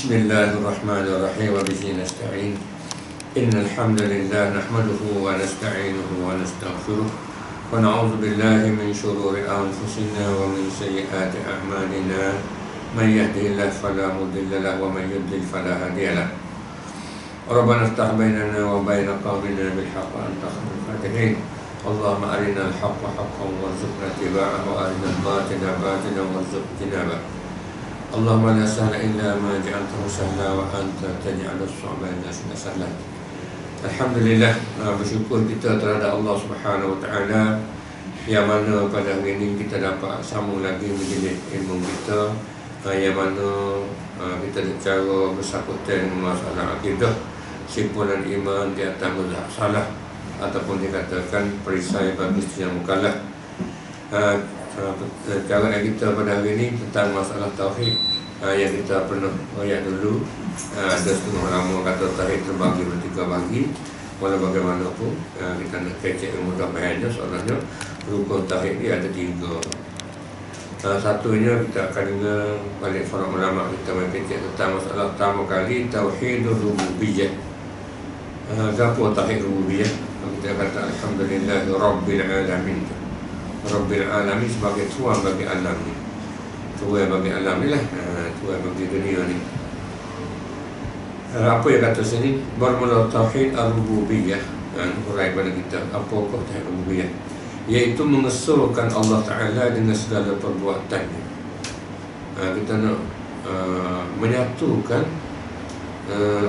Bismillahirrahmanirrahim wa bihi nasta'in. Innal hamdalillah nahmaduhu wa nasta'inuhu wa nastaghfiruh wa na'udzu billahi min shururi anfusina wa min sayyiati a'malina. Man yahdihillahu fala mudilla lahu wa man yudlil fala hadiya lahu. Rabbana iftah bainana wa baina qawmina bil haqq wa anta khairul fatihin. Allahumma arina al-haqqa haqqan warzuqna ittiba'ahu wa arina al-batila batilan warzuqna ijtinabah. Allahumma la sahla illa ma ja'altahu sahla wa anta taj'alus sa'ba idza shi'ta sahla. Alhamdulillah, bersyukur kita terhadap Allah Subhanahu wa taala yang mana pada hari ini kita dapat sambung lagi majlis ilmu kita, yang mana kita bicara bersangkutan masalah akidah, simpulan iman di atas mazhab salah ataupun dikatakan perisai bagi setiap mukallaf. Cara kita pada hari ini tentang masalah tauhid yang kita pernah ayat dulu. Ada setengah lama kata tauhid terbagi bertiga bagi. Walau bagaimanapun kita nak kecek ilmu tauhidnya, soalnya rukun tauhid ini ada tiga. Satunya kita akan dengar balik para ulama kita kecek tentang masalah pertama kali tauhidur rububiyah. Apa tauhid rububiyah? Kita kata alhamdulillah rabbil alamin. Rabbil alamin sebagai tuan bagi alam ni. Tuan bagi alam ni lah, tuan bagi dunia ni. Apa yang kata sini? Bermula tauhid ar-rububiyah. Hurai pada kita, apa tauhid rububiyah? Iaitu mengesahkan Allah Ta'ala dengan segala perbuatannya. Kita nak menyatukan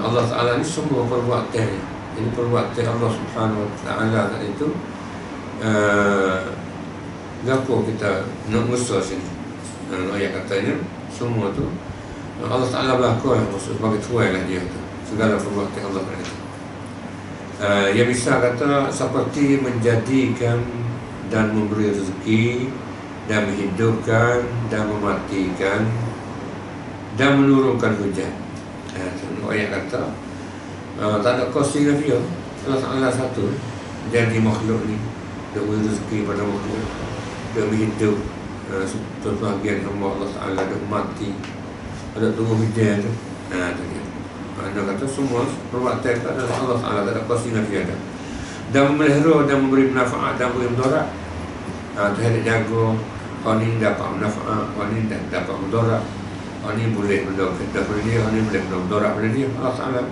Allah Ta'ala ni semua perbuatannya. Ini perbuatan Allah Subhanahu Wa Ta'ala tadi itu. Gapo kita nak mengesah sini? Ayat katanya semua tu Allah Ta'ala berlaku lah, maksud sebagai tuan lah dia tu, segala perbuatan Allah Ta'ala. Yang bisa kata seperti menjadikan dan memberi rezeki dan menghidupkan dan mematikan dan menurunkan hujan. Ayat kata tak ada kosnya dia. Allah Ta'ala satu jadi makhluk ni, dia beri rezeki pada makhluk, dia hidup sebahagian hamba Allah Ta'ala, dia mati, ada turun hujan tu. Anda kata semua perbuatan adalah Allah Ta'ala, tak ada kuasa nafi ada. Dan memelihara dan memberi manfaat dan memberi mudarat. Terhadap jaga, orang ni dapat manfaat, orang ni dapat mudarat, orang ni boleh mendapat pada dia, orang ni boleh mudarat pada dia. Allah Ta'ala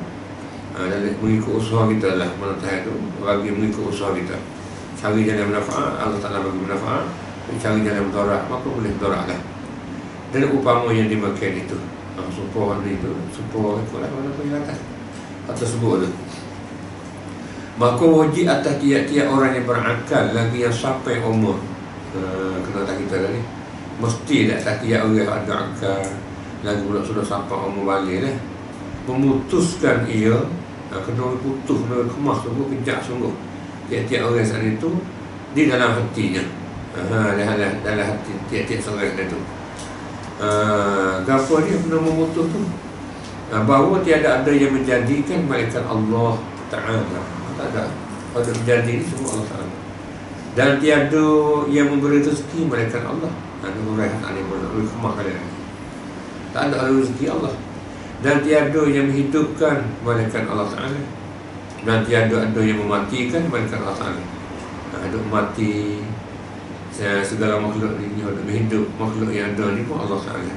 dan mengikut usaha kita lah, mana tahu tu bagi mengikut usaha kita. Cari jalan manfaat, Allah Ta'ala bagi manfaat. Cari jalan mudarat, maka boleh mudarat lah. Dan upama yang dimakan itu, supaya itu, supaya itulah mana pun yang atas atau sebut tu. Maka wajib atas tiap-tiap orang yang berakal lagi yang sampai umur, kena tak kita tadi, mesti tak atas tiap orang yang ada akal lagi pula sudah sampai umur balik lah, memutuskan ia, kena putus, kena kemas sungguh, kejap sungguh tiap-tiap orang saat itu di dalam hatinya. Dalam hati tiap-tiap seorang itu. Gapo dia pernah memutus tu, bahawa tiada ada yang menjadikan malaikat Allah Ta'ala. Tak ada. Kalau menjadi semua Allah Ta'ala. Dan tiada yang memberi rezeki malaikat Allah. Ada orang yang tak boleh kemah kalian. Tak ada rezeki Allah. Dan tiada yang menghidupkan malaikat Allah Ta'ala. Dan tiada ada yang mematikan malaikat Allah Ta'ala. Ada mati segala makhluk ni ada hidup, makhluk yang ada ni pun Allah Ta'ala.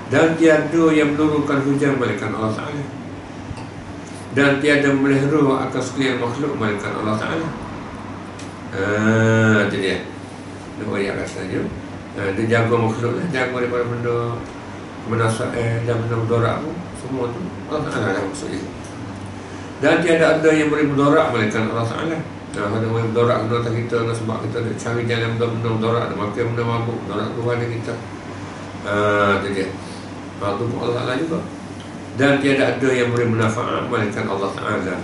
Dan tiada yang menurunkan hujan malaikat Allah Ta'ala. Dan tiada memelihara akan sekalian makhluk malaikat Allah Ta'ala. Itu dia. Dia ayat rasanya. Dia jaga makhluk lah, jaga daripada benda menasa'ah dan benda mudarat pun, semua tu Allah Ta'ala lah maksudnya. Dan tiada ada yang beri mudarat malaikat Allah Ta'ala. Ada orang mudarat benda tak kita, sebab kita nak cari jalan benda mudarat, makan benda mabuk, mudarat kepada kita. Itu dia. Itu pun Allah Ta'ala juga. Dan tiada ada yang beri manfaat malaikat Allah Ta'ala.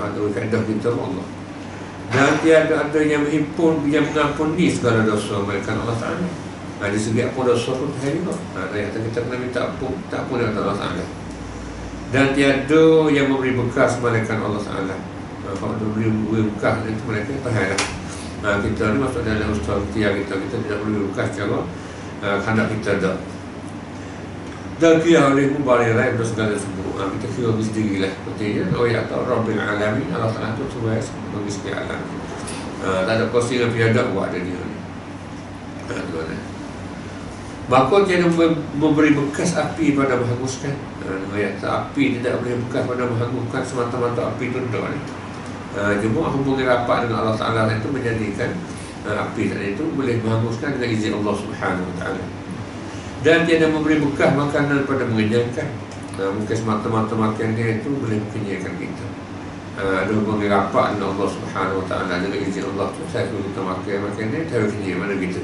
Itu kaedah kita Allah. Dan tiada ada yang menghimpun, yang mengampuni segala dosa malaikat Allah Ta'ala. Di segi apa dosa pun hari juga. Kita kena minta ampun, tak ampun dengan Allah Ta'ala. Dan tiada yang memberi bekas malaikat Allah Ta'ala. Kalau dia beri bekas itu malaikat tahan lah. Kita ni masuk dalam ustaz kita tidak boleh bekas cara kandak kita dah. dan kira oleh mubarirah untuk segala semua. Kita kira bagi sendirilah. Sepertinya ya atau Rabbil Alamin, Allah Ta'ala tu Tuhan bagi sekalian alam. Tak ada kursi yang biadab buat ada dia ni. Maka tiada memberi bekas api pada menghanguskan. Ayat api tidak boleh bekas pada menghanguskan semata-mata api itu tak ni. Cuma hubungan rapat dengan Allah Ta'ala itu menjadikan api tadi itu boleh menghanguskan dengan izin Allah Subhanahu Wa Ta'ala. Dan tiada memberi bekas makanan pada mengenyangkan. Mungkin semata-mata makan dia itu boleh mengenyangkan kita. Ada hubungan rapat dengan Allah Subhanahu Wa Ta'ala dengan izin Allah tu. Saya suruh kita makan dia, tak kenyang mana kita.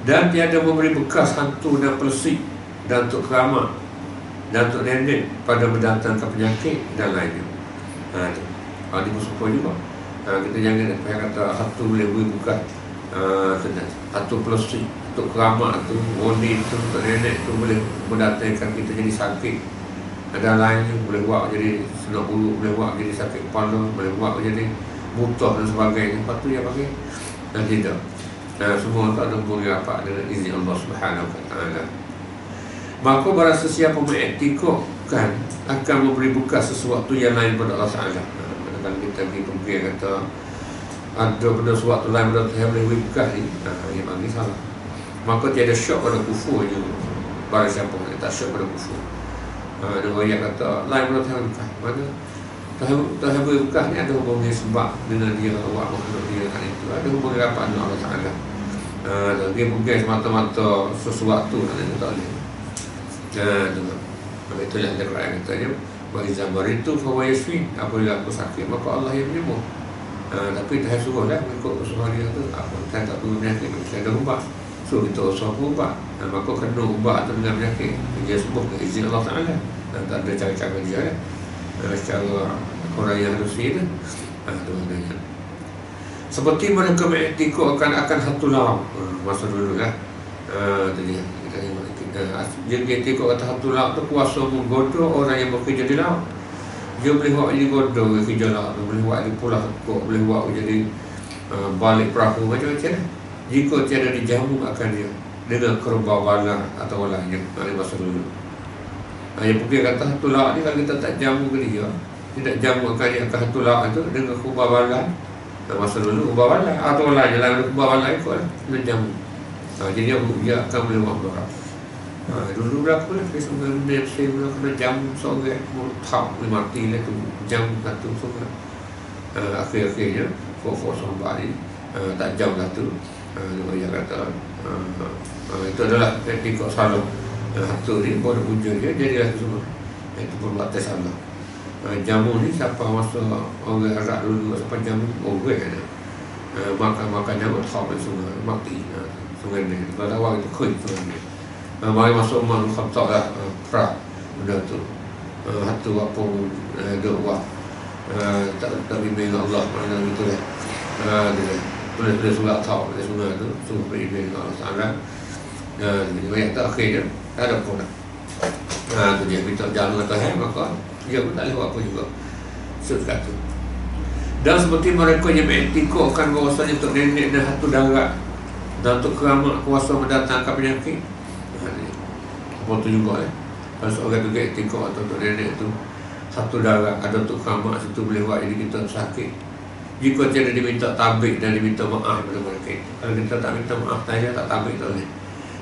Dan tiada memberi bekas hantu dan pelesik dan untuk keramat dan untuk nenek pada mendatangkan penyakit dan lainnya. Ini bersumpah juga. Kita jangan kata hantu boleh beri bekas hantu pelesik, untuk keramat tu, moni tu, untuk nenek tu boleh mendatangkan kita jadi sakit. Ada lainnya boleh buat jadi senak bulu, boleh buat jadi sakit kepala, boleh buat jadi muntah dan sebagainya. Lepas tu dia pakai dan tidak. Semua tak ada hubungan apa dengan izin Allah Subhanahu Wa Ta'ala. Maka barang sesiapa mengiktikadkan akan memberi bekas sesuatu yang lain pada Allah Ta'ala. Kalau kita pergi kata ada benda sesuatu lain pada Tuhan boleh beri bekas ni, yang bagi salah. Maka tiada syak pada kufur je. Barang siapa yang tak syak pada kufur. Ada orang yang kata lain pada Tuhan bekas. Mana Tuhan beri bekas ni ada hubungan sebab dengan dia, awak makhluk dia kan itu. Ada hubungan rapat dengan Allah Ta'ala. Dia bukan semata-mata sesuatu yang tak boleh. Itulah yang Al-Quran katanya, bagi zaman itu fawayasfi, apabila aku sakit maka Allah yang menyembuh. Tapi Tuhan suruh lah mengikut usaha dia tu. Apa Tuhan tak perlu penyakit, saya ada ubat, suruh kita usaha ubat. Maka kena ubat tu dengan penyakit, dia sembuh ke izin Allah Ta'ala. Tak ada cara-cara dia lah. Secara orang yang harusnya tu. Seperti mereka mengiktikad akan satu laut. Masa dulu lah. Tadi kita iktikad kata satu laut tu kuasa menggoda orang yang bekerja di laut. Dia boleh buat jadi goda kerja laut, boleh buat jadi pulau kok, boleh buat jadi balik perahu macam-macam. Jika tiada dijamu akan dia dengan kerbau bala atau lainnya. Ini masa dulu. Yang pergi kata satu laut ni kalau kita tak jamu ke dia, tidak jamu akan dia akan satu laut itu dengan kerbau bala. Masa dulu ubah bala atau lain jalan ubah bala ikut lah dia jamu. Jadi dia akan boleh buat berapa. Dulu berapa lah semua benda saya kena jamu seorang tak boleh mati lah tu jam satu semua. Akhir-akhirnya fok-fok sampai ni tak jam satu. Dia kata itu adalah etika salah. Satu ni pada punca dia jadilah semua. Itu perbuatan salah. Jamu ni siapa masa orang Arab dulu siapa jamu orang ada makan jamu tak boleh sungai mati sungai ni pada awal itu kuih sungai ni mari masuk Umar Khattab lah perah benda tu hatu apa doa tak bimbing Allah mana itu lah boleh surat tahu boleh sungai tu suruh bimbing Allah Ta'ala jadi banyak tak akhirnya tak ada pun tu dia minta jalan atau maka dia pun tak boleh buat apa juga. Sekat tu. Dan seperti mereka yang mengiktikadkan bahawasanya untuk nenek dan hatu darat dan untuk keramat kuasa mendatangkan penyakit. Apa tu juga kalau seorang tu iktikad atau untuk nenek tu hatu darat ada untuk keramat situ boleh buat jadi kita sakit. Jika tiada diminta tabik dan diminta maaf kepada mereka. Kalau kita tak minta maaf tanya tak tabik tak boleh.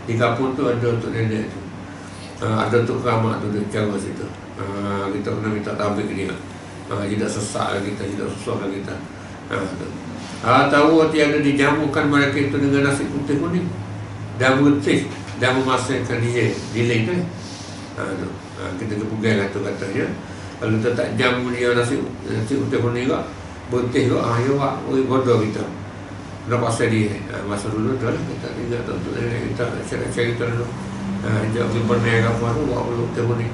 Di kampung tu ada untuk nenek tu. Ada untuk keramat tu dia cara situ. Kita kena minta tabik dia. Tidak sesak lagi kita, tidak susah lagi kita. Tahu tiada dijamukan mereka itu dengan nasi putih kuning dan putih dan memasakkan dia dileng tu. Kita kepugai lah tu katanya. Kalau kita tak jamu dia nasi putih kuning juga, putih juga, ya pak, bodoh kita. Nak pasal dia masa dulu tu lah kita ingat tu kita cerita dulu. Jauh pergi benar apa tu buat belum tahun ni.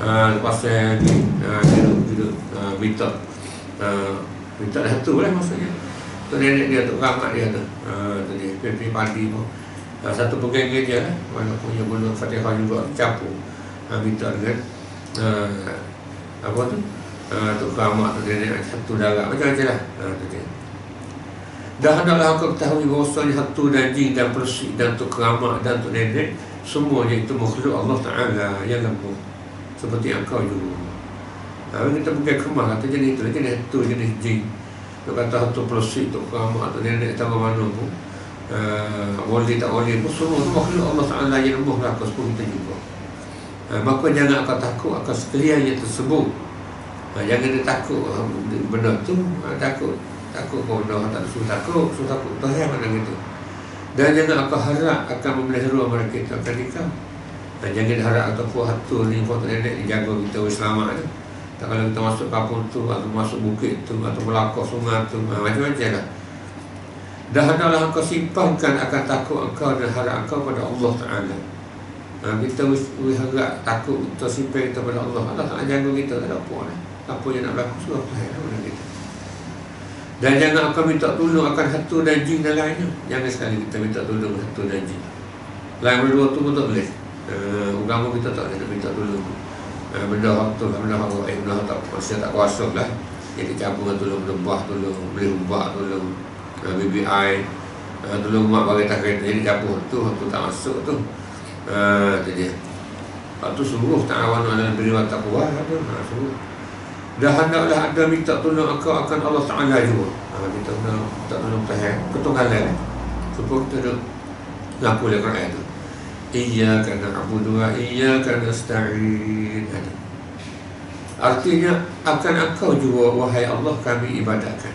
Lepas saya duduk minta dah tu lah maksudnya. Tu nenek dia tu ramat dia tu. Tadi pergi padi tu. Satu pegang dia lah. Mana punya bulu Fatihah juga campur. Minta dengan apa tu? Tu ramat tu nenek satu darah macam-macam lah. Tu dia. Dah hendaklah aku ketahui bahawasanya hantu dan jin dan persik dan untuk keramat dan untuk nenek semuanya itu makhluk Allah Ta'ala yang lemah seperti engkau juga. Kita pergi ke rumah, kata jenis itu, jenis itu, jenis jin. Dia kata hantu pelosik, tok keramat, atau nenek tahu mana pun, boleh tak boleh pun, semua itu makhluk Allah Ta'ala yang lemah lah, seperti kita juga. Maka jangan akan takut akan sekalian yang tersebut. Jangan dia takut benda tu, takut kau benda tak suruh takut Tuhan mana gitu. Dan jangan akan harap akan memelihara mereka itu akan nikah. Dan jangan harap ataupun hantu ni, foto nenek dijaga kita selamat tu. Tak kalau kita masuk kampung tu, atau masuk bukit tu, atau melakau sungai tu, macam-macam lah. Dah adalah engkau simpankan akan takut engkau dan harap engkau pada Allah Ta'ala. Kita harap takut, kita simpan kita pada Allah. Allah Ta'ala jaga kita, tak ada apa lah. Apa yang nak berlaku, suruh Tuhan kita. Dan jangan akan minta tolong akan hantu dan jin dan lainnya. Jangan sekali kita minta tolong hantu dan jin. Lain berdua tu pun tak boleh. Agama kita tak boleh nak minta tolong. Benda hantu lah, benda tak kuasa, tak kuasa lah. Jadi cabut tolong lebah, tolong beli ubah, tolong BBI, tolong mak bagi tak kereta. Jadi cabut tu, hantu tak masuk tu. Itu dia. Lepas tu suruh ta'awanu ala birri wat taqwa. Suruh. Dah hendaklah ada minta tolong engkau akan Allah Ta'ala juga. Kita minta tolong Tuhan ketunggalan supaya kita nak ngaku oleh Quran tu. Iyyaka na'budu wa iyyaka nasta'in. Artinya akan engkau juga wahai Allah kami ibadahkan.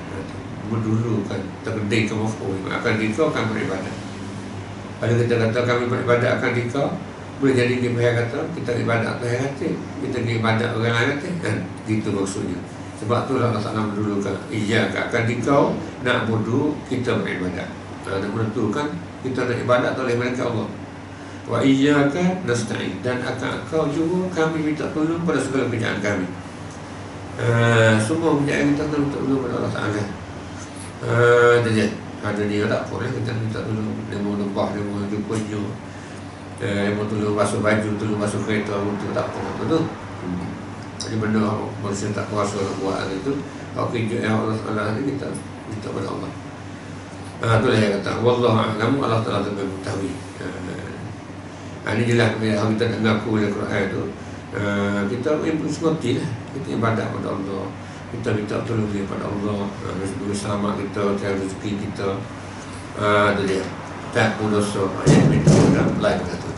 Mendulukan terdiri ke maf'ul, akan dikau kami beribadah. Kalau kita kata kami beribadah akan dikau, boleh jadi dia kata kita ibadat Tuhan kata, kita ibadat orang lain kata, kan? Gitu maksudnya. Sebab tu Allah Ta'ala mendulukan iyyaka akan dikau na'budu, kita beribadat. Nak menentukan kita nak ibadat oleh mereka Allah. Wa iyyaka nasta'in, dan akan engkau juga kami minta tolong pada segala kerjaan kami. Semua kerjaan kita minta tolong pada Allah Ta'ala. Ada dia tak boleh kita minta tolong, dia mau lembah, dia mau jumpanya, dia mau tolong basuh baju, tolong basuh kereta, untuk tak apa tu. Jadi benda manusia tak kuasa buat itu, kalau kerja yang Allah Ta'ala ni kita minta pada Allah. Itulah yang kata wallahu a'lam, Allah Ta'ala lebih mengetahui. Ini jelas bila kita nak mengaku oleh Quran tu, kita mengerti lah, kita ibadat pada Allah, kita minta tolong daripada Allah, bersama kita, cari rezeki kita. Itu dia. Tak pun dosa yang minta dalam lain kata.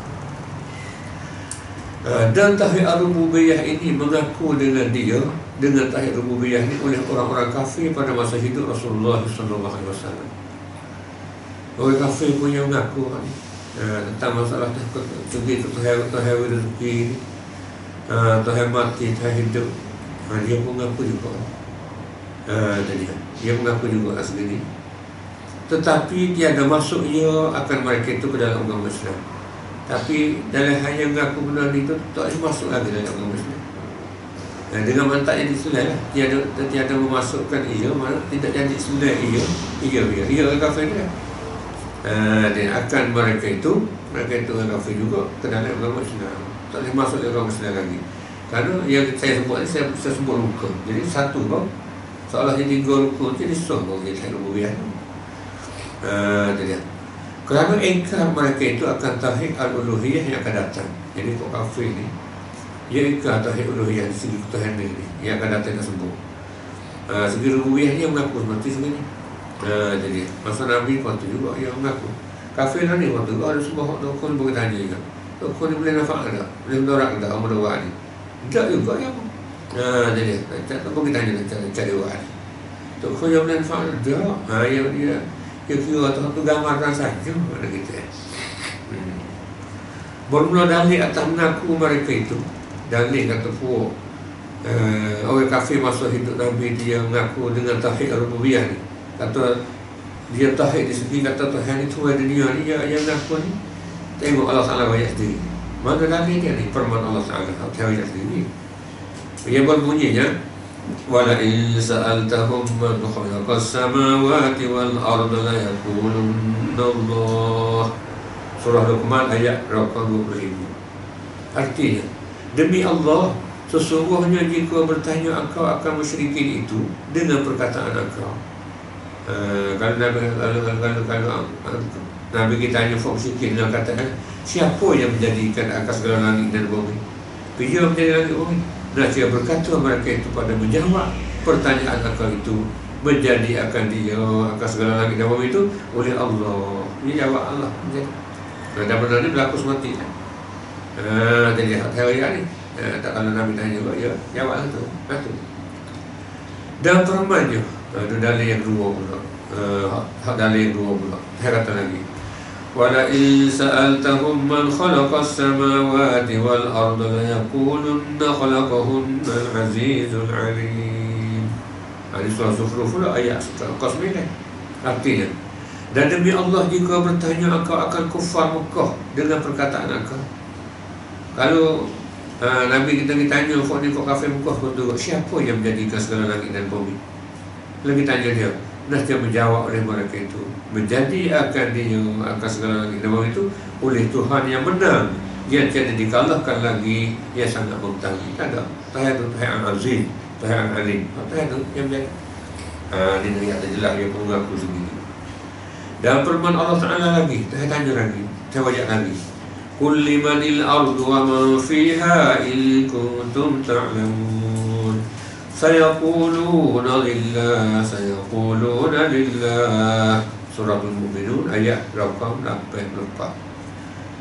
Dan tauhid ar-rububiyah ini mengaku dengan dia, dengan tauhid rububiyah ini oleh orang-orang kafir pada masa hidup Rasulullah SAW. Orang kafir punya mengaku tentang masalah segi Tuhan rezeki, Tuhan mati, Tuhan hidup. Dia pun mengaku juga. Dia mengaku juga asli. Tetapi tiada masuk ia akan mereka itu ke dalam agama Islam. Tapi dalam hal yang mengaku benda itu tak masuk lagi dalam agama Islam. Dengan mantaknya diselai lah. Tiada memasukkan ia, mana tidak jadi selai ia orang kafir dia. Dan akan mereka itu orang kafir juga ke dalam agama Islam. Tak boleh masuk dalam agama Islam lagi. Kerana yang saya sebut ni, saya sebut rukun. Jadi satu kau, seolah jadi dua rukun, jadi sombong jadi saya rububiyah. Kerana engkar mereka itu akan tauhid al-uluhiyah yang akan datang. Jadi kau kafir ni, ia engkar tauhid uluhiyah di segi Tuhan ni yang akan datang tersebut. Segi rububiyah ni yang mengaku seperti sebenarnya. Jadi masa Nabi waktu juga yang mengaku. Kafir ni waktu juga ada sebuah rukun boleh tanya juga. Rukun ni boleh nafak tak? Boleh mendorak tak? Umur doa ni tidak juga yang jadi tak boleh tanya cari doa ni. Rukun yang boleh nafak tak? Dia kira tu gambaran saja mana kita. Bermula dalil atas mengaku mereka itu. Dalil kata puak orang kafir masa hidup Nabi dia mengaku dengan tauhid rububiyah ni. Kata dia tauhid di segi kata Tuhan itu ada dunia ni yang mengaku ni. Tengok Allah Ta'ala banyak sendiri. Mana dalil dia ni? Firman Allah Ta'ala banyak sendiri. Yang berbunyinya وَلَئِنْ سَأَلْتَهُمْ مَنْ خَلَقَ السَّمَاوَاتِ وَالْأَرْضَ لَيَقُولُنَّ اللَّهُ. Surah Luqman ayat 25. Artinya, demi Allah, sesungguhnya jika bertanya engkau akan musyrikin itu dengan perkataan engkau, kalau Nabi kita tanya Fok Syukin dan katakan, siapa yang menjadikan akas segala langit dan bumi? Dia menjadi langit bumi. Nabi berkata mereka itu pada menjawab pertanyaan akal itu, menjadi akan dia akas segala langit dan bumi itu oleh Allah. Dia jawab Allah menjadi. Dan benar ni berlaku semati. Jadi hak hari ni tak kalau Nabi tanya juga, ya jawablah tu. Dan firman-Nya, itu dalil yang dua pula. Hak dalil yang dua pula. Saya kata lagi, wala in sa'altahum man khalaqas samawati wal arda la yaqulunna khalaqahunna al-azizul alim. Ini surah Zukhruf pula ayat 9. Artinya, dan demi Allah jika bertanya engkau akan kufar Mekah dengan perkataan engkau. Kalau Nabi kita tanya Fok kafir Mekah pun tu, siapa yang menjadikan segala langit dan bumi? Lagi tanya dia, nah dia menjawab oleh mereka itu, menjadi akan dia akan segala langit dan bumi itu oleh Tuhan yang menang, yang tiada dikalahkan lagi, yang sangat mengetahui. Tak ada Tuhan itu Tuhan Aziz, Tuhan Alim. Tuhan itu yang menjadi. Ini yang jelas dia mengaku sendiri. Dan firman Allah Ta'ala lagi, saya tanya lagi, saya baca lagi, Qul limanil ardu wa man fiha in kuntum ta'lamun. Sayaquluna lillah, sayaquluna lillah. Surah Al-Mu'minun ayat 84.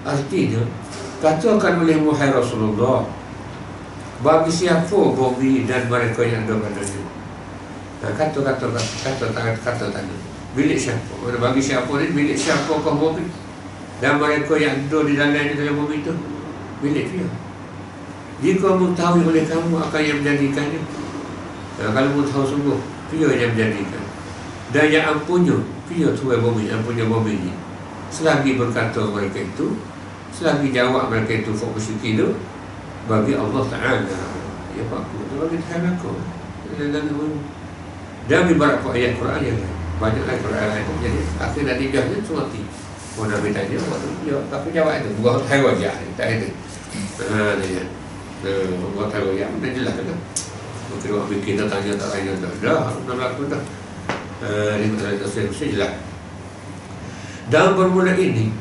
Artinya, katakan oleh Muhammad Rasulullah, bagi siapa bumi dan mereka yang ada padanya. Kata tanya, milik siapa? Bagi siapa ni, milik siapa kau bumi? Dan mereka yang ada di dalam bumi itu, milik dia. Jika mengetahui oleh kamu akan yang menjadikannya, kalau mengetahui sungguh, dia yang menjadikan. Dan yang ampunnya, dia Tuhan bumi, ampunnya bumi ini. Selagi berkata mereka itu, selagi jawab mereka itu fokus itu, bagi Allah Ta'ala, ya Pak, bagi Tuhan aku. Dan beberapa ayat Quran yang lain, banyaklah Quran lain. Jadi akhir natijahnya semua mati. Oh, Nabi tanya waktu dia, tapi jawab itu buat hai wajah ni, tak ada. Dia. Buat hai wajah dah jelas kan. Mungkin orang kita tanya tak tanya dah berlaku dah. Ini masalah tafsir jelas. Dalam bermula ini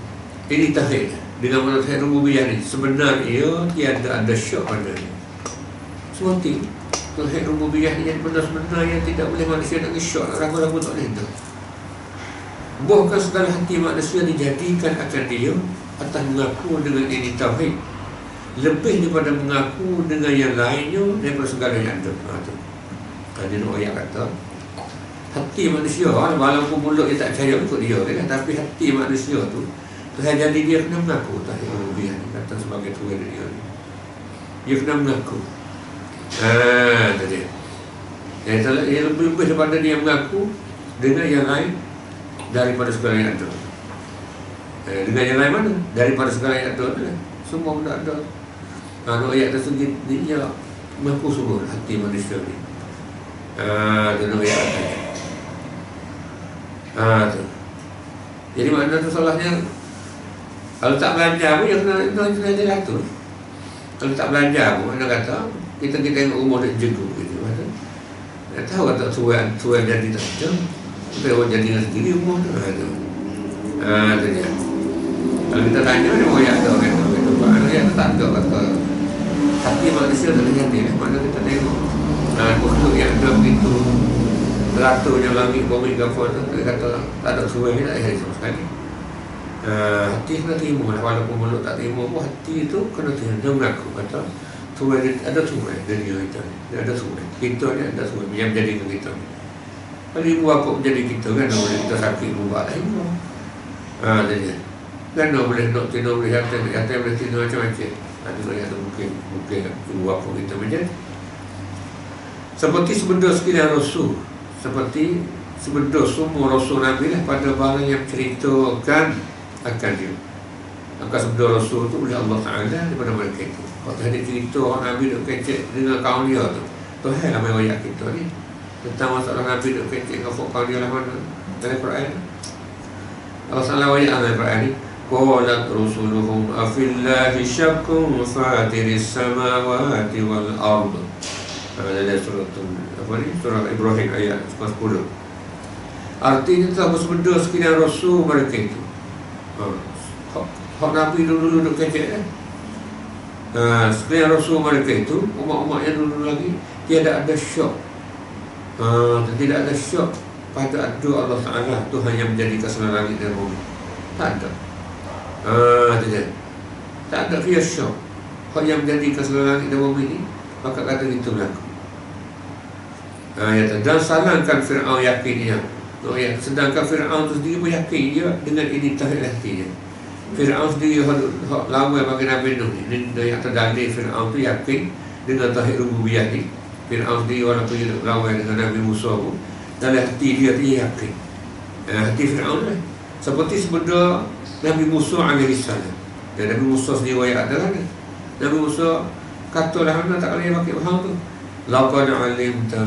tauhid dengan menurut tauhid rububiyah ni sebenarnya tiada ada syak padanya. Seperti tauhid rububiyah ni yang benar-benar yang tidak boleh manusia nak syak, ragu-ragu tak boleh tu. Bahkan segala hati manusia dijadikan akan dia atas mengaku dengan ini tauhid, lebih daripada mengaku dengan yang lainnya daripada segala yang ada. Dia nak ayat kata hati manusia, walaupun mulut dia tak percaya ikut dia kan, tapi hati manusia tu Tuhan jadi dia kena mengaku tauhid rububiyah ni, kata sebagai Tuhan dia ni. Dia kena mengaku. Tadi. Yang lebih daripada dia mengaku dengan yang lain daripada segala yang ada. Dengan yang lain mana? Daripada segala yang ada. Semua benda ada. Kalau ayat tersebut ni dia mengaku semua hati manusia ni. Dan ayat tu. Jadi makna tu salahnya, kalau tak belajar pun dia kena jadi atur. Kalau tak belajar pun, mana kata kita tengok umur dia jegu gitu. Tak tahu kata tuan jadi tak macam kita orang jadi sendiri umur tu. Tu dia. Kalau kita tanya dia mau yang tahu kan tu. Kalau yang tak tahu kata hati manusia tak jadi. Mana kita tengok makhluk yang ada begitu teraturnya langit bumi gafur tu, dia kata tak ada suai ni tak ada sama sekali. Hati kena terima lah, walaupun mulut tak terima pun hati tu kena terima. Dia mengaku kata suai dia ada suai dari kita ni, dia ada suai, kita ni ada suai yang menjadikan kita ni. Kalau ibu apa menjadi kita kan, boleh kita sakit ubah lah ibu. Dia kan boleh nak tidur, boleh kata boleh tidur macam-macam. Ada yang mungkin ibu apa kita menjadi seperti sebenar sekalian Rasul, seperti sebenar semua Rasul Nabi lah pada barang yang ceritakan akan dia. Maka sebenar Rasul tu oleh Allah Ta'ala daripada mereka itu. Kalau tadi cerita orang Nabi duk kecek dengan kaum dia tu, Tuhan lah main ayat kita ni tentang masalah Nabi duk kecek dengan kaum dia lah mana dalam Quran. Allah Ta'ala ayat dalam Quran ni, qalat rusuluhum afillahi syakkun fatiris samawati wal ardh. Dalam surah Ibrahim ayat 10. Artinya telah bersebeda sekalian Rasul mereka itu. Hak Nabi dulu duduk kecek kan. Sebenarnya Rasul mereka itu, umat-umat yang dulu lagi, tidak ada syok. Tidak ada syok pada doa Allah Ta'ala, Tuhan yang menjadikan segala langit dan bumi. Tak ada. Tidak. Tak ada dia syok. Hak yang menjadikan segala langit dan bumi ini, maka kata itu berlaku. Dan salahkan Fir'aun yakinnya. Sedangkan Fir'aun itu sendiri pun yakin dia dengan ini tauhid hatinya. Fir'aun sendiri lama bagi Nabi Nuh ni, yang terdalil Fir'aun tu yakin dengan tauhid rububiyah ni. Fir'aun sendiri walaupun dia lawan dengan Nabi Musa pun, dalam hati dia yakin. Hati Fir'aun lah seperti sebenarnya Nabi Musa alaihissalam. Dan Nabi Musa sendiri ayat ada kan. Nabi Musa katalah anda tak boleh pakai faham tu. Laqad alimta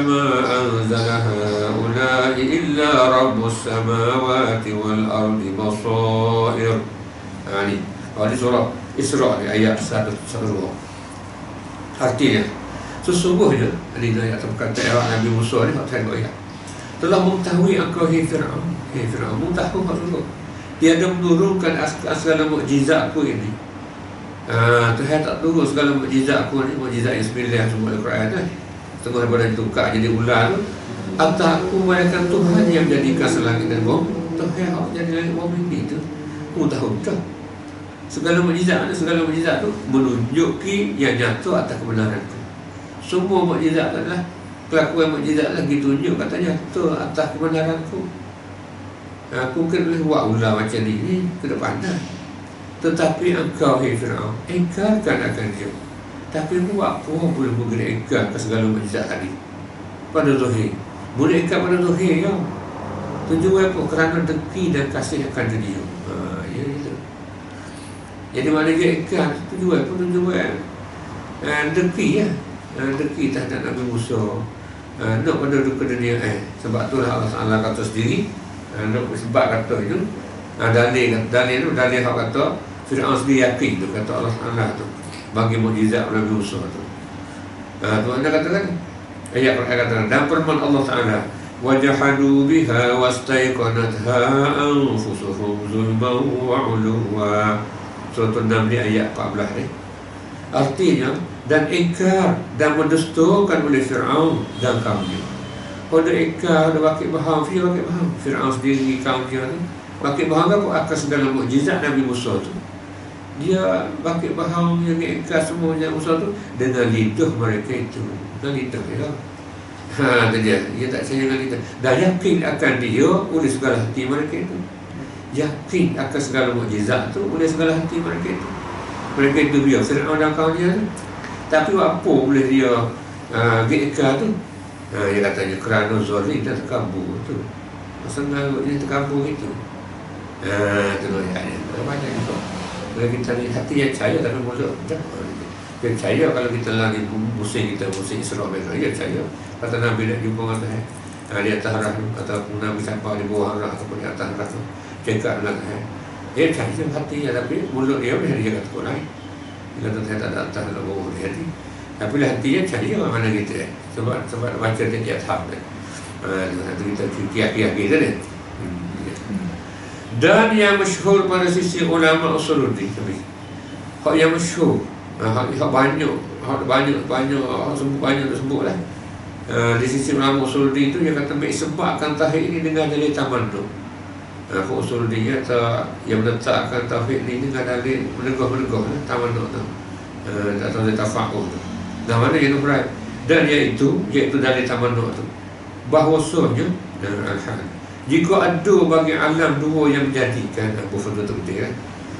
ma anzala haula'i illa rabbus samawati wal ardi basair. Ni di surah Isra ni ayat 102. Artinya sesungguhnya ini ayat berkata Nabi Musa ni tak tahu ayat. Telah mengetahui engkau Fir'aun. Fir'aun mengetahui maksud dia ada menurunkan segala mukjizatku ini. Tuhan tak turun segala mukjizat aku ni, mukjizat yang sembilan semua Al-Quran kan. Setengah daripada ditukar jadi ular tu. Atas aku melainkan Tuhan yang jadikan selangit dan bumi. Tuhan yang jadi langit bumi ni tu. Kamu tahu tak? Segala mukjizat tu menunjuki yang nyata atas kebenaran tu. Semua mukjizat adalah kelakuan mukjizat lagi tunjuk katanya tu atas kebenaran tu. Aku mungkin boleh buat ular macam ni ke depan dah. Tetapi engkau Fir'aun engkarkan akan dia. Tapi buat apa boleh bergerak engkar ke segala mukjizat tadi pada zahir. Boleh engkar pada zahir ya. Tujuan apa? Kerana dengki dan kasih akan dia. Ya itu. Jadi mana dia engkar tujuan apa? Tujuan dengki ya. Dengki terhadap Nabi Musa. Nak pada dunia sebab itulah Allah Ta'ala kata sendiri. Sebab kata itu dalil hak kata Fir'aun sendiri yakin tu kata Allah Ta'ala tu bagi mukjizat Nabi Musa tu. Tuhan dah katakan ayat katakan dan firman Allah Ta'ala wajahadu biha wastaiqanatha anfusuhum zulman wa 'uluwa. Surah An-Naml ayat 14 ni. Artinya dan ingkar dan mendustakan oleh Fir'aun dan kaumnya. Pada ingkar, ada wakil baham, Fir'aun sendiri, kaum dia tu wakil baham apa akan segala mukjizat Nabi Musa tu. Dia wakil baham yang ingkar semua Nabi Musa tu dengan lidah mereka itu. Dengan lidah dia. Dia tak sayang dengan lidah. Dan yakin akan dia oleh segala hati mereka itu. Yakin akan segala mukjizat tu oleh segala hati mereka itu. Mereka itu dia, Fir'aun dan kaum dia tu. Tapi apa boleh dia ingkar tu? Dia katanya kerana zalim dan terkabur tu. Senang dia terkabur itu. Itu ayatnya. Banyak juga. Kalau kita ni hati yang percaya tapi mulut dia percaya kalau kita lagi musim Isra mereka dia percaya. Kata Nabi nak jumpa dengan Tuhan di atas rahim ataupun Nabi sampai di bawah rahim ataupun di atas rahim cakap dengan Tuhan. Dia percaya hatinya tapi mulut dia kata kau lain. Dia kata Tuhan tak ada atas dalam bawah dia hati. Tapi hatinya percaya mana kita sebab baca dia di atas dia. Nanti kita kiak-kiak kita ni. Dan yang masyhur pada sisi ulama usuluddin tapi hak yang masyhur hak banyak disebutlah di sisi ulama usuluddin itu dia kata sebabkan tauhid ini dengan dalil tamannu. Hak usuluddin yang meletakkan tauhid ini dengan dalil menegah tamannu tu. Atau dalil tafaqquh tu. Dan mana yang berat dan iaitu dalil tamannu tu bahwasanya al-hal jika ada bagi alam dua yang menjadikan apa benda tu betul kan.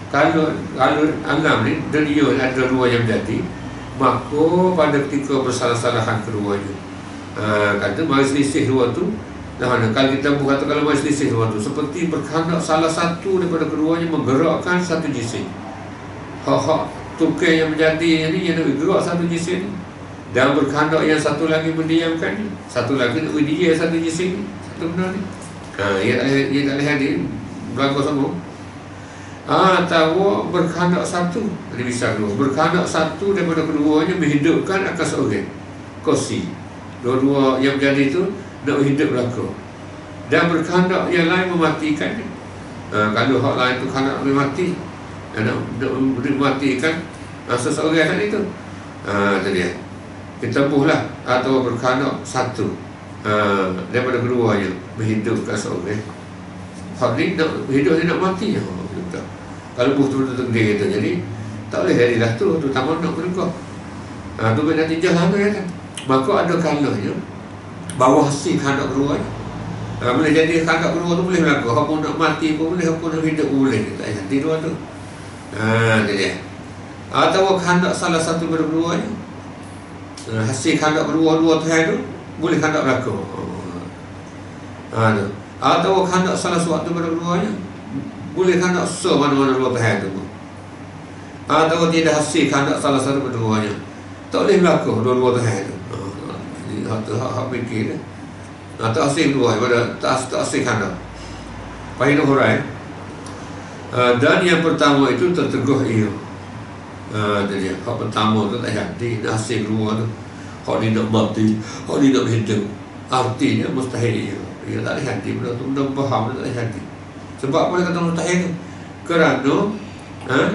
Kalau alam ni dunia ada dua yang menjadi, maka pada ketika bersalah-salahan keduanya kata majlisih dua tu kalau kita berkata kalau majlisih dua tu seperti berkehendak salah satu daripada keduanya menggerakkan satu jisim. Hak tukar yang menjadi ni yang nak gerak satu jisim ni dan berkehendak yang satu lagi mendiamkan ni, satu lagi nak dia satu jisim ni, satu benda ni. Ia tak lihat dia berlaku semua. Tahu berkehendak satu. Ini bisa dua. Berkehendak satu daripada keduanya menghidupkan akan seorang kursi. Dua-dua yang menjadi itu nak hidup berlaku. Dan berkehendak yang lain mematikannya. Kalau hak lain tu kehendak boleh mati, nak mematikan seseorang itu, itu dia. Kita buhlah atau berkehendak satu daripada keduanya menghidupkan seorang. Hak ni nak hidup, dia nak mati. Kalau buh tu dia kata, jadi tak boleh jadilah tu taman nak berkah. Tu natijah lama ya kan. Maka ada kalanya bawah hasil kehendak keduanya. Boleh jadi kehendak kedua tu boleh berlaku. Hak pun nak mati pun boleh, hak pun nak hidup pun boleh. Tak payah tidur tu. Itu dia. Atau kehendak salah satu daripada keduanya, hasil kehendak kedua-dua Tuhan tu boleh kehendak berlaku. Tu. Atau kehendak salah suatu daripada keduanya boleh kehendak mana-mana dua Tuhan tu. Atau tidak hasil kehendak salah satu daripada keduanya, tak boleh berlaku dua-dua Tuhan tu. Jadi hak fikir dia. Tak asing dua daripada tak asing kehendak. Paling hurai. Dan yang pertama itu terteguh ia. Jadi hak pertama tu tak jadi, nak asing dua tu. Hak ni nak mati, hak ni nak hidup. Artinya mustahil ia. Ia tak boleh hati benda tu, benda faham tak boleh hati. Sebab apa dia kata mustahil tu? Kerana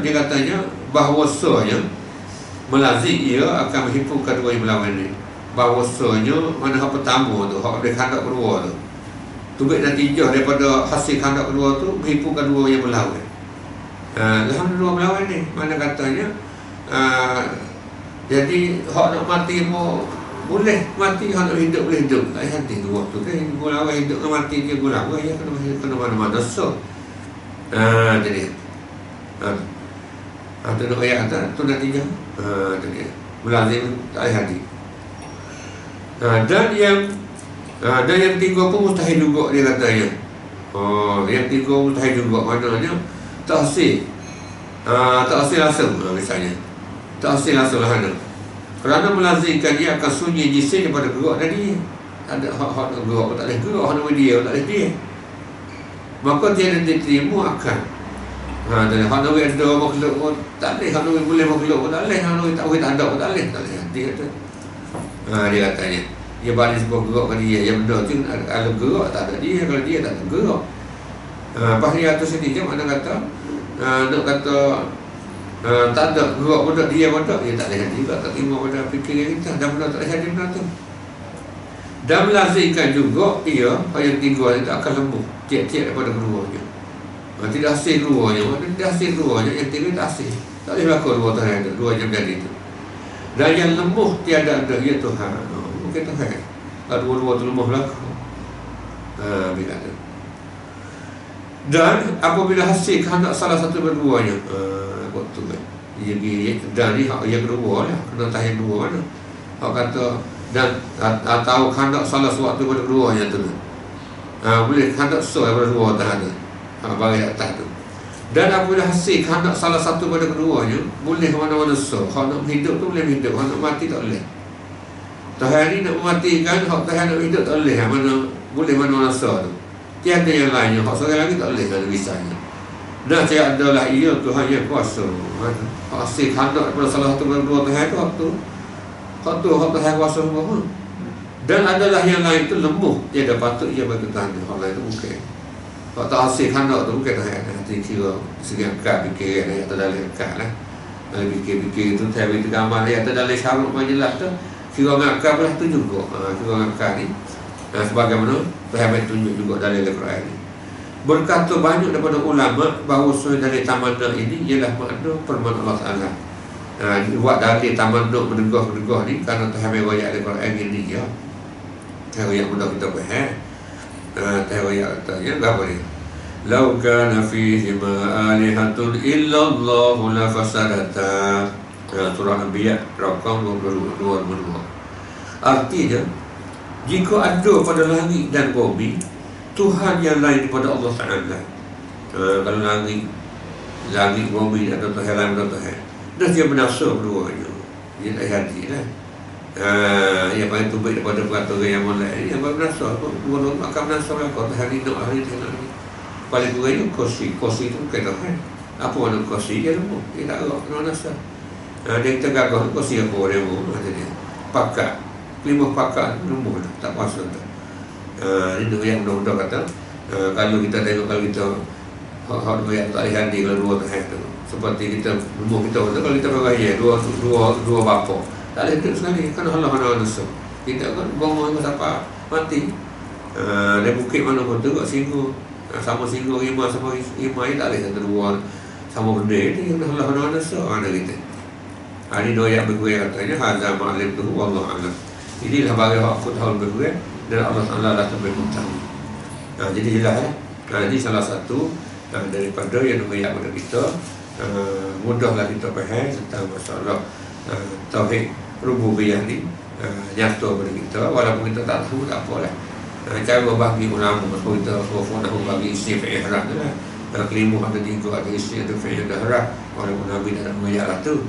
dia katanya bahawasanya melazik ia akan menghimpun kedua yang melawan ni. Bahawasanya mana hak pertama tu, hak boleh kehendak kedua tu, tubik natijah daripada hasil kehendak kedua tu menghimpun kedua yang melawan. Alhamdulillah melawan ni, mana katanya jadi hak nak mati pun boleh mati, hak nak hidup boleh hidup. Tak hati dua tu kan, melawan hidup dengan mati dia melawan ya, kena mana-mana so. Jadi tu nak ayat kata tu natijah. Jadi melazim tak hati. Dan yang tiga pun mustahil juga dia katanya. Yang tiga mustahil juga, maknanya tak hasil langsung misalnya. Tak hasil langsung lah. Kerana melazimkan dia akan sunyi jisim daripada gerak tadi. Ada hak nak gerak pun tak boleh gerak, hak nak dia pun tak boleh dia. Maka tiada diterima akan. Dan hak nak ada makhluk pun tak boleh, hak nak boleh makhluk pun tak boleh, hak nak tak boleh tak ada pun tak boleh. Dia kata. Dia katanya dia balik sebuah gerak pada dia. Yang benda tu kalau gerak tak ada dia, kalau dia tak ada gerak. Lepas ni atas sini je mana kata nak kata tak ada gerak pun tak, dia pun tak, dia tak boleh juga, tak terima pada fikiran kita. Dan benda tak boleh jadi benda tu. Dan melazimkan juga ia yang tiga itu akan lembuh tiap-tiap daripada keduanya. Tidak hasil keduanya, tidak hasil keduanya, yang tiga tak hasil. Tak boleh berlaku dua Tuhan itu, dua jam jadi itu. Dan yang lembuh tiada ada, ya Tuhan. Bukan Tuhan. Dua-dua tu lembuh berlaku. Bila tu. Dan apabila hasil kehendak salah satu berduanya, waktu kan. Dan ni hak yang kedua lah, kena tahan dua mana. Hak kata dan atau kehendak salah suatu berduanya tu. Boleh kehendak daripada dua tahan tu. Bagi atas tu. Dan apabila hasil kehendak salah satu pada keduanya, boleh mana-mana hak nak hidup tu boleh hidup, hak nak mati tak boleh. Tuhan ni nak mematikan, hak Tuhan nak hidup tak boleh. Boleh mana-mana tu. Tiada yang lainnya, hak seorang lagi tak boleh, tak ada bisanya. Dan saya adalah ia Tuhan yang kuasa. Hasil kehendak daripada salah satu pada dua Tuhan tu, hak Tuhan kuasa semua. Dan adalah yang lain tu lembuh, tiada patut ia bagi Tuhan tu. Hak lain tu bukan. Hak tak hasil kehendak tu bukan Tuhan. Nanti kira segi akal fikiran ayat terdalil akal lah. Kalau fikir-fikir tu saya beri gambar ayat terdalil syaruk majelas tu, kira akal belah tu juga. Kira akal ni sebagaimana Tuhan tunjuk juga dalam Al-Quran ni. Berkata banyak daripada ulama bahawa dari tamanna ini ialah makna firman Allah Ta'ala. Buat dalil tamanna menegah-menegah ni kerana Tuhan meriwayat Al-Quran ini ya. Tuhan yang mudah kita faham. Tuhan yang katanya apa ni? Lau kana fihima alihatun illallahu la fasadata. Surah Anbiya Rakam 22. Artinya jika ada pada langit dan bumi Tuhan yang lain daripada Allah Ta'ala, kalau langit bumi ada Tuhan lain daripada Tuhan, dah dia bernafsu keduanya, dia tak hati lah. Yang paling terbaik daripada peraturan yang lain, yang bernafsu dua-dua akan bernafsu lah. Kau Tuhan ni nak hari ni paling kurangnya kursi itu bukan Tuhan. Apa mana kursi dia lemah, dia tak gerak kena nafsu. Dia tergagah kursi apa dia mau, dia pakat 5 pakat lemah tak kuasa tu. Ini yang mudah-mudah kata kalau kita tengok, kalau kita hak yang tak lihat di kalau dua Tuhan tu, seperti kita rumah kita tu, kalau kita beraya dua bapa tak boleh hidup sekali, kan Allah nusa kita kan bangun ke siapa mati. Dari bukit mana pun tu kat singgu, sama singgu lima sama lima ni tak boleh satu dua sama benda ni, yang Allah nusa mana kita. Ini doa yang berkuih katanya hadza ma'alim tu wallahu a'lam. Inilah bagi aku tahu berkuih dan Allah Taala lah lebih mengetahui. Jadi jelas ini salah satu daripada yang mengayak kepada kita, mudahlah kita faham tentang masalah tauhid rububiyah ni, nyata kepada kita walaupun kita tak tahu tak apalah. Cara bagi ulama seperti kita wafanahu bagi isi fi'il ihram tu lah. Kelima ada tiga, ada isi, ada fi'il ihram, walaupun Nabi dah mengayak lah tu.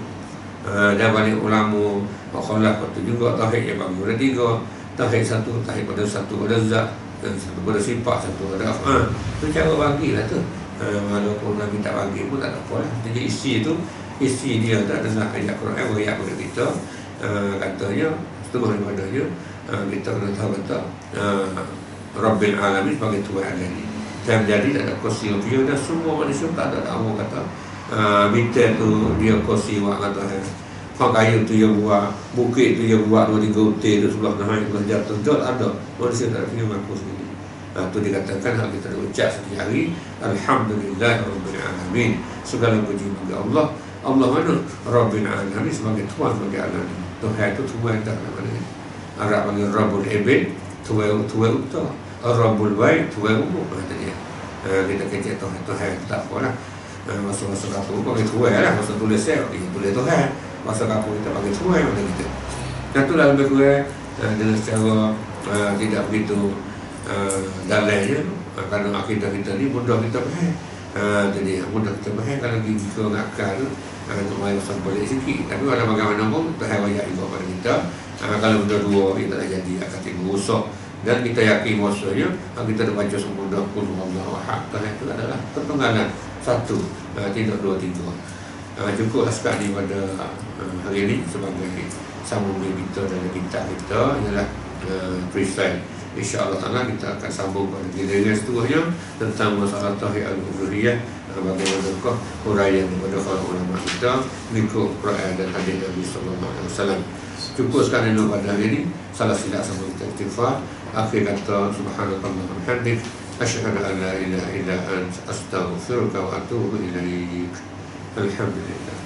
Dan balik ulama khalaf itu juga tauhid yang bagi ada tiga, tauhid satu, tauhid pada satu pada zat, dan satu pada sifat, satu pada af'al. Itu cara bagilah tu. Walaupun Nabi tak bagi pun tak ada apa lah. Jadi isi dia tu adalah ayat Quran ayat kepada kita, katanya setengah daripadanya kita kena tahu kata Rabbil Alamin sebagai Tuhan ini. Dan jadi tak ada kursi dia dan semua manusia tak ada tahu kata bintang tu dia kursi wak kata Fak kayu tu yang buat, bukit tu yang buat 2-3 hotel tu sebelah naik sebelah jatuh tu ada. Manusia tak ada punya mengaku sendiri. Itu dikatakan hal kita ucap setiap hari Alhamdulillahirabbil alamin. Segala puji bagi Allah. Allah mana? Rabbil alamin, sebagai Tuhan sebagai alamin. Tuhan itu Tuhan tak mana. Arab panggil Rabbul Ibid, Tuhan utama. Rabbul Bait, Tuhan umum kata dia. Kita kecek Tuhan tak apalah. Masa-masa kapur panggil Tuhan lah. Masa tulis saya tulis Tuhan. Masa kapur kita panggil Tuhan macam kita. Dan itulah lebih kurang dengan secara tidak begitu dalilnya, karena akidah kita ni mudah kita faham. Jadi mudah kita faham kalau gigi ke akal untuk mai sampai sikit. Tapi walau bagaimanapun Tuhan wajah juga pada kita. Kalau benda dua kita dah jadi akan timbul rosak. Dan kita yakin maksudnya kita dah baca semudah qul huwallahu ahad. Tuhan itu adalah pertunggangan satu, tidak dua tiga. Cukuplah sekali pada hari ini sebagai sambung kita dan kitab kita ialah freestyle. InsyaAllah ta'ala kita akan sambung pada giliran seterusnya tentang masalah tauhid al-uluhiyah, bagaimanakah huraian daripada para ulama kita mengikut Quran dan hadis Nabi sallallahu alaihi wasallam. Cukup sekali dulu pada hari ini. Salah silap sama kita istighfar. Akhir kata subhanallah wa bihamdik asyhadu an la ilaha illa anta astaghfiruka wa atubu ilaik. Alhamdulillah.